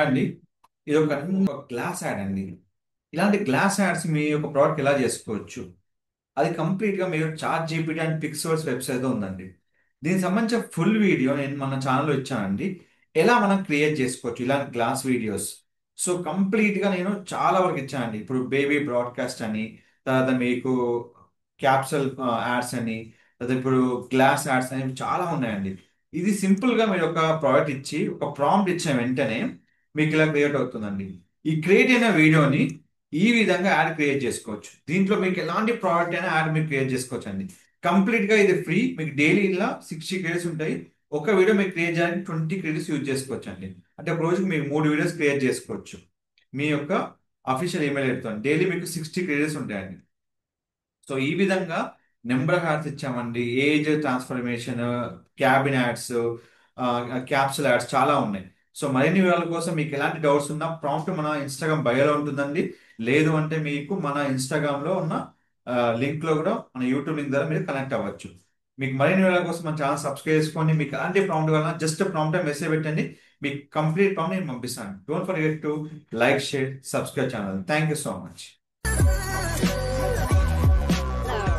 అండి ఇది ఒక గ్లాస్ యాడ్ అండి. ఇలాంటి గ్లాస్ యాడ్స్ మీ యొక్క ప్రోడక్ట్ ఎలా చేసుకోవచ్చు? అది కంప్లీట్ గా మీరు ChatGPT and pixels website ఉందండి. దీనికి సంబంధించిన ఫుల్ వీడియో నేను మన ఛానల్లో ఇచ్చానండి. ఎలా మనం క్రియేట్ చేసుకోవచ్చు ఇలాంటి గ్లాస్ వీడియోస్. సో కంప్లీట్ గా నేను చాలా వరకు ఇచ్చానండి. ఇప్పుడు బేబీ బ్రాడ్కాస్ట్ అని, తర్వాత మీకు క్యాప్సల్ యాడ్స్ అని, తర్వాత ఇప్పుడు గ్లాస్ యాడ్స్ అని చాలా ఉన్నాయండి. ఇది సింపుల్ గా మీరు ఒక ప్రోడక్ట్ ఇచ్చి ఒక ప్రాంప్ట్ ఇచ్చిన వెంటనే మీకు ఇలా క్రియేట్ అవుతుందండి. ఈ క్రియేట్ అయిన వీడియోని ఈ విధంగా యాడ్ క్రియేట్ చేసుకోవచ్చు. దీంట్లో మీకు ఎలాంటి ప్రోడక్ట్ అయినా యాడ్ మీరు క్రియేట్ చేసుకోవచ్చు అండి. కంప్లీట్ గా ఇది ఫ్రీ. మీకు డైలీ ఇలా 60 క్రెడిట్స్ ఉంటాయి. ఒక వీడియో మీకు క్రియేట్ చేయడానికి 20 క్రెడిట్స్ యూజ్ చేసుకోవచ్చు అండి. అంటే ఒక రోజుకి మీరు 3 వీడియోస్ క్రియేట్ చేసుకోవచ్చు. మీ యొక్క అఫీషియల్ ఈమెయిల్ ఐడితో డైలీ మీకు 60 క్రెడిట్స్ ఉంటాయండి. సో ఈ విధంగా నెంబర్ ఆఫ్ యాడ్స్ ఇచ్చామండి. Age transformation, cabin ads, capsule ads చాలా ఉన్నాయి. సో మరిన్ని వివరాల కోసం మీకు ఎలాంటి డౌట్స్ ఉన్నా ప్రాంప్ట్ మన ఇన్స్టాగ్రామ్ బయోలో ఉంటుందండి. లేదు అంటే మీకు మన ఇన్స్టాగ్రామ్ లో ఉన్న లింక్ లో కూడా మన యూట్యూబ్ లింక్ ద్వారా మీరు కనెక్ట్ అవ్వచ్చు. మీకు మరిన్ని వివరాల కోసం మన ఛానల్ సబ్స్క్రైబ్ చేసుకోండి. మీకు ఎలాంటి ప్రాంప్ట్ కావాలన్నా జస్ట్ ప్రాంప్ట్ మెసేజ్ పెట్టండి. మీకు కంప్లీట్ ప్రాంప్ట్ నేను పంపిస్తాను. Don't forget to like, share, subscribe channel. Thank you so much.